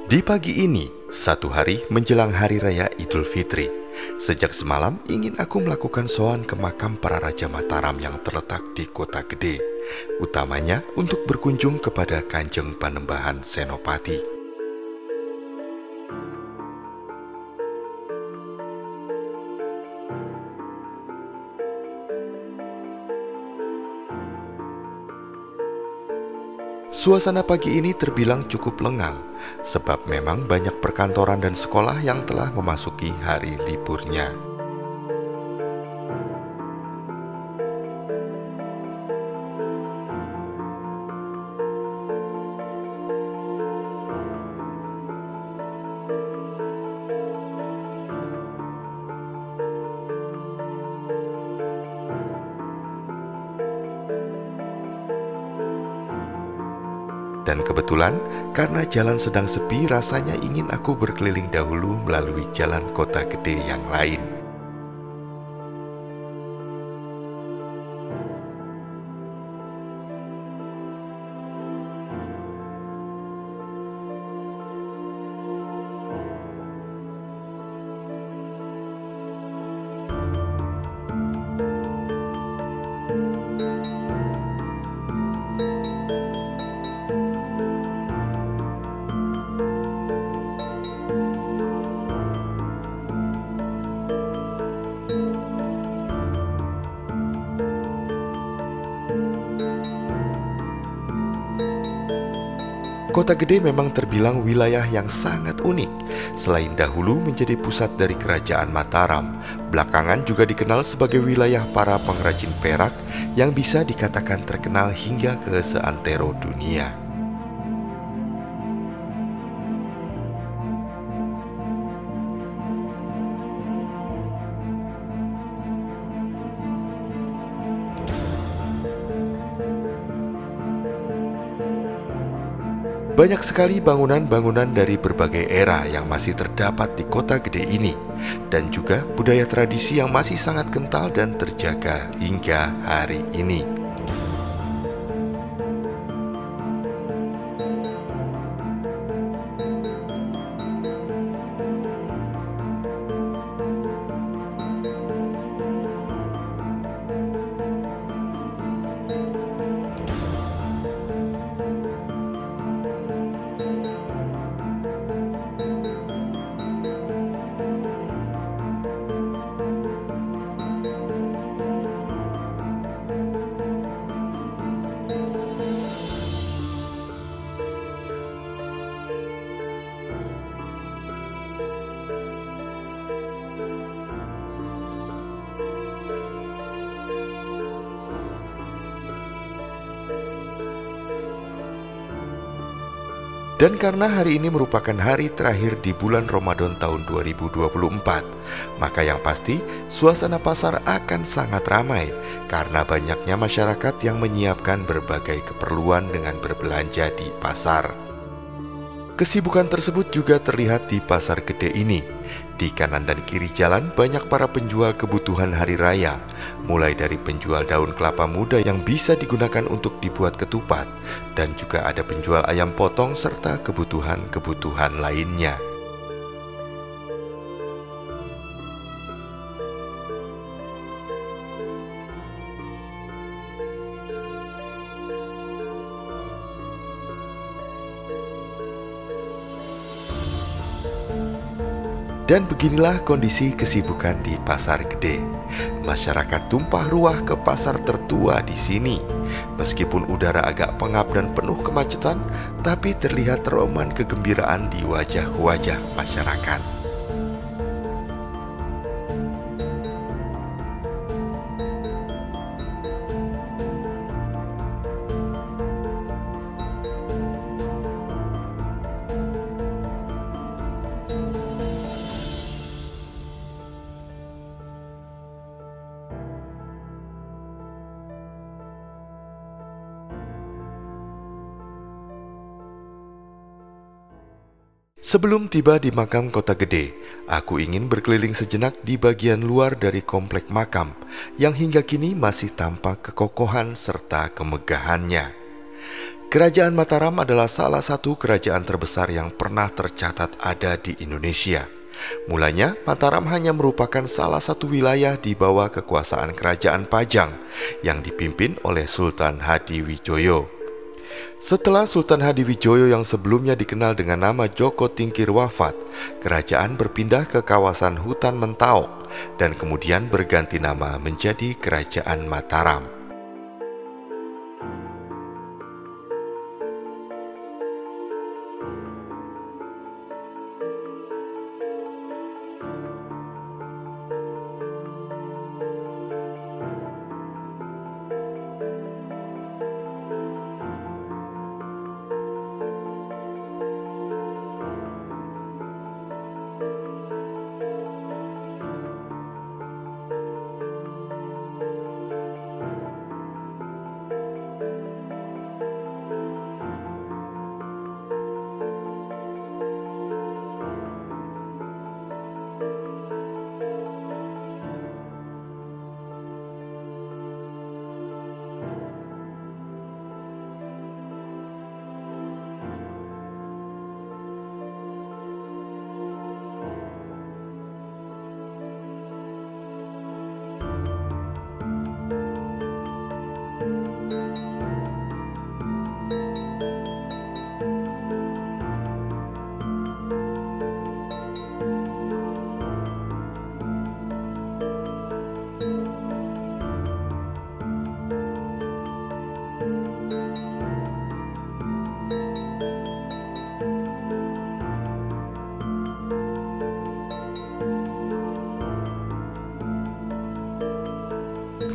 Di pagi ini, satu hari menjelang Hari Raya Idul Fitri, sejak semalam ingin aku melakukan sowan ke makam para Raja Mataram yang terletak di Kota Gede, utamanya untuk berkunjung kepada Kanjeng Panembahan Senopati. Suasana pagi ini terbilang cukup lengang, sebab memang banyak perkantoran dan sekolah yang telah memasuki hari liburnya. Dan kebetulan, karena jalan sedang sepi, rasanya ingin aku berkeliling dahulu melalui jalan Kota Gede yang lain. Kota Gede memang terbilang wilayah yang sangat unik. Selain dahulu menjadi pusat dari Kerajaan Mataram, belakangan juga dikenal sebagai wilayah para pengrajin perak yang bisa dikatakan terkenal hingga ke seantero dunia. Banyak sekali bangunan-bangunan dari berbagai era yang masih terdapat di Kota Gede ini, dan juga budaya tradisi yang masih sangat kental dan terjaga hingga hari ini. Dan karena hari ini merupakan hari terakhir di bulan Ramadan tahun 2024, maka yang pasti suasana pasar akan sangat ramai karena banyaknya masyarakat yang menyiapkan berbagai keperluan dengan berbelanja di pasar. Kesibukan tersebut juga terlihat di Pasar Gede ini. Di kanan dan kiri jalan banyak para penjual kebutuhan hari raya, mulai dari penjual daun kelapa muda yang bisa digunakan untuk dibuat ketupat, dan juga ada penjual ayam potong serta kebutuhan-kebutuhan lainnya. Dan beginilah kondisi kesibukan di Pasar Gede. Masyarakat tumpah ruah ke pasar tertua di sini. Meskipun udara agak pengap dan penuh kemacetan, tapi terlihat roman kegembiraan di wajah-wajah masyarakat. Sebelum tiba di makam Kota Gede, aku ingin berkeliling sejenak di bagian luar dari komplek makam yang hingga kini masih tampak kekokohan serta kemegahannya. Kerajaan Mataram adalah salah satu kerajaan terbesar yang pernah tercatat ada di Indonesia. Mulanya, Mataram hanya merupakan salah satu wilayah di bawah kekuasaan Kerajaan Pajang yang dipimpin oleh Sultan Hadiwijoyo. Setelah Sultan Hadiwijoyo yang sebelumnya dikenal dengan nama Joko Tingkir wafat, kerajaan berpindah ke kawasan hutan Mentaok dan kemudian berganti nama menjadi Kerajaan Mataram.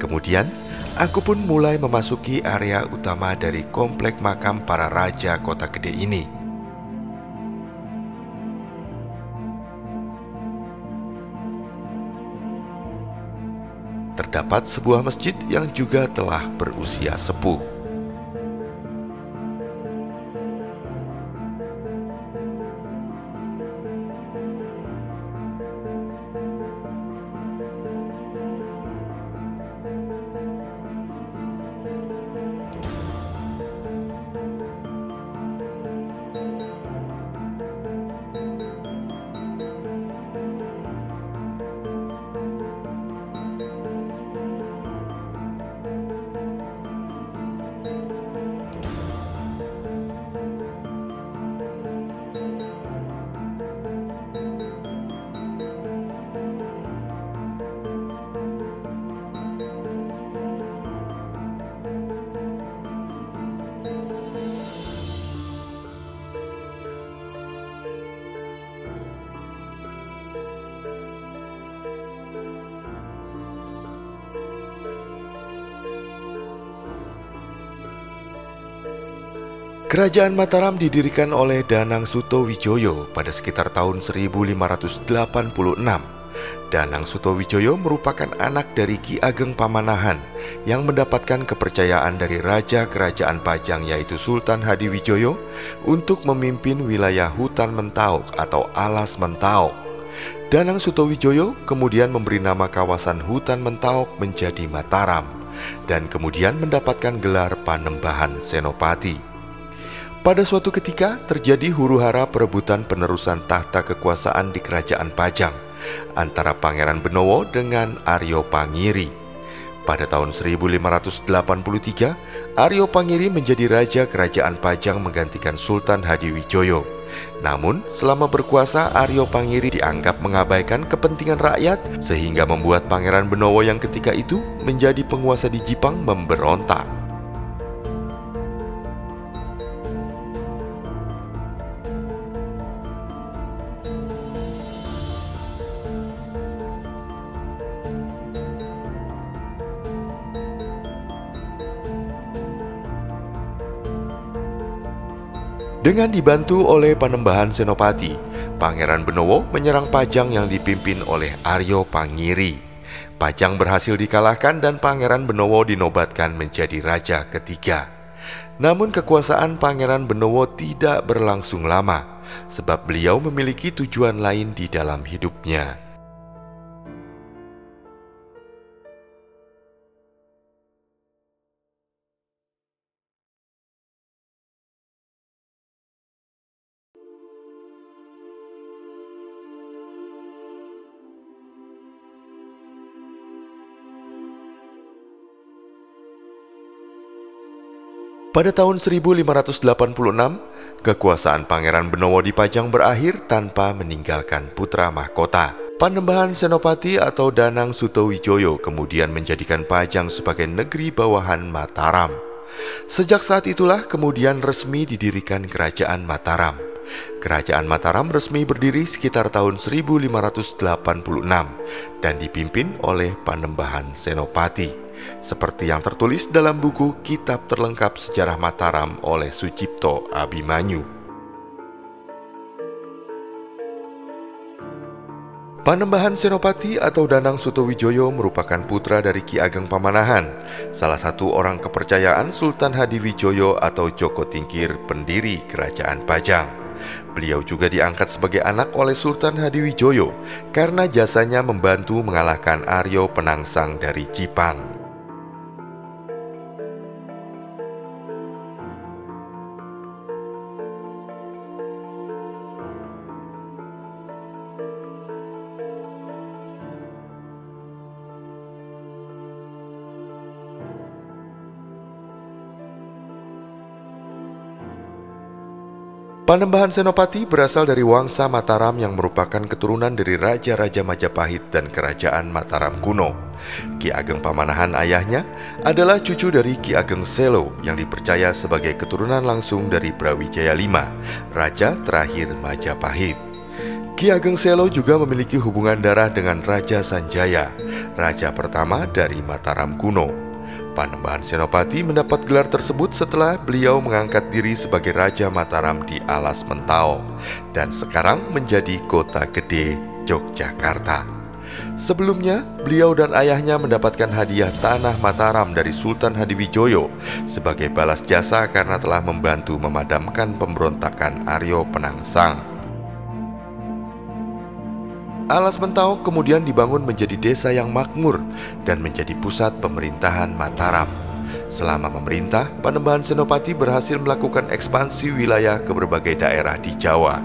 Kemudian, aku pun mulai memasuki area utama dari komplek makam para raja Kota Gede ini. Terdapat sebuah masjid yang juga telah berusia sepuh. Kerajaan Mataram didirikan oleh Danang Sutawijoyo pada sekitar tahun 1586. Danang Sutawijoyo merupakan anak dari Ki Ageng Pamanahan yang mendapatkan kepercayaan dari Raja Kerajaan Pajang yaitu Sultan Hadiwijoyo untuk memimpin wilayah hutan Mentaok atau Alas Mentaok. Danang Sutawijoyo kemudian memberi nama kawasan hutan Mentaok menjadi Mataram dan kemudian mendapatkan gelar Panembahan Senopati. Pada suatu ketika terjadi huru-hara perebutan penerusan tahta kekuasaan di Kerajaan Pajang antara Pangeran Benowo dengan Aryo Pangiri. Pada tahun 1583, Aryo Pangiri menjadi Raja Kerajaan Pajang menggantikan Sultan Hadiwijoyo. Namun, selama berkuasa Aryo Pangiri dianggap mengabaikan kepentingan rakyat sehingga membuat Pangeran Benowo yang ketika itu menjadi penguasa di Jipang memberontak. Dengan dibantu oleh Panembahan Senopati, Pangeran Benowo menyerang Pajang yang dipimpin oleh Aryo Pangiri. Pajang berhasil dikalahkan dan Pangeran Benowo dinobatkan menjadi raja ketiga. Namun kekuasaan Pangeran Benowo tidak berlangsung lama, sebab beliau memiliki tujuan lain di dalam hidupnya. Pada tahun 1586, kekuasaan Pangeran Benowo Dipajang berakhir tanpa meninggalkan putra mahkota. Panembahan Senopati atau Danang Sutawijaya kemudian menjadikan Pajang sebagai negeri bawahan Mataram. Sejak saat itulah kemudian resmi didirikan Kerajaan Mataram. Kerajaan Mataram resmi berdiri sekitar tahun 1586 dan dipimpin oleh Panembahan Senopati, seperti yang tertulis dalam buku Kitab Terlengkap Sejarah Mataram oleh Sucipto Abimanyu. Panembahan Senopati atau Danang Sutawijaya merupakan putra dari Ki Ageng Pamanahan, salah satu orang kepercayaan Sultan Hadiwijaya atau Joko Tingkir, pendiri Kerajaan Pajang. Beliau juga diangkat sebagai anak oleh Sultan Hadiwijaya karena jasanya membantu mengalahkan Aryo Penangsang dari Jipang. Panembahan Senopati berasal dari Wangsa Mataram yang merupakan keturunan dari Raja-Raja Majapahit dan Kerajaan Mataram kuno. Ki Ageng Pamanahan ayahnya adalah cucu dari Ki Ageng Selo yang dipercaya sebagai keturunan langsung dari Brawijaya V, Raja terakhir Majapahit. Ki Ageng Selo juga memiliki hubungan darah dengan Raja Sanjaya, raja pertama dari Mataram kuno. Panembahan Senopati mendapat gelar tersebut setelah beliau mengangkat diri sebagai Raja Mataram di Alas Mentao dan sekarang menjadi Kota Gede Yogyakarta. Sebelumnya, beliau dan ayahnya mendapatkan hadiah tanah Mataram dari Sultan Hadiwijaya sebagai balas jasa karena telah membantu memadamkan pemberontakan Aryo Penangsang. Alas Mentao kemudian dibangun menjadi desa yang makmur dan menjadi pusat pemerintahan Mataram. Selama memerintah, Panembahan Senopati berhasil melakukan ekspansi wilayah ke berbagai daerah di Jawa.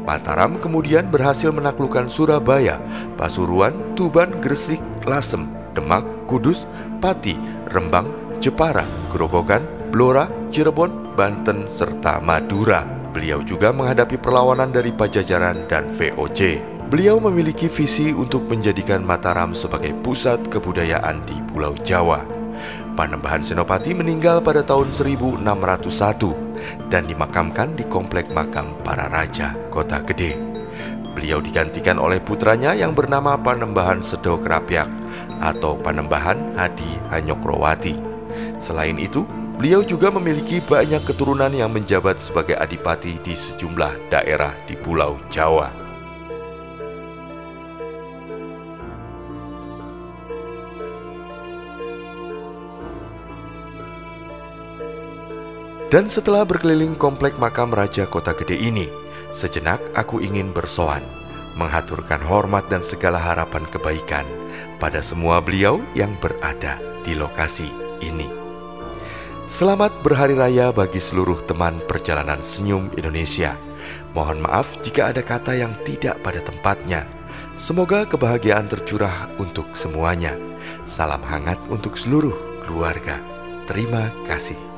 Mataram kemudian berhasil menaklukkan Surabaya, Pasuruan, Tuban, Gresik, Lasem, Demak, Kudus, Pati, Rembang, Jepara, Grobogan, Blora, Cirebon, Banten, serta Madura. Beliau juga menghadapi perlawanan dari Pajajaran dan VOC. Beliau memiliki visi untuk menjadikan Mataram sebagai pusat kebudayaan di Pulau Jawa. Panembahan Senopati meninggal pada tahun 1601 dan dimakamkan di Komplek Makam Para Raja, Kota Gede. Beliau digantikan oleh putranya yang bernama Panembahan Sedo Krapyak atau Panembahan Hadi Hanyokrowati. Selain itu, beliau juga memiliki banyak keturunan yang menjabat sebagai adipati di sejumlah daerah di Pulau Jawa. Dan setelah berkeliling komplek makam Raja Kota Gede ini, sejenak aku ingin bersoan, menghaturkan hormat dan segala harapan kebaikan pada semua beliau yang berada di lokasi ini. Selamat Berhari Raya bagi seluruh teman perjalanan Senyum Indonesia. Mohon maaf jika ada kata yang tidak pada tempatnya. Semoga kebahagiaan tercurah untuk semuanya. Salam hangat untuk seluruh keluarga. Terima kasih.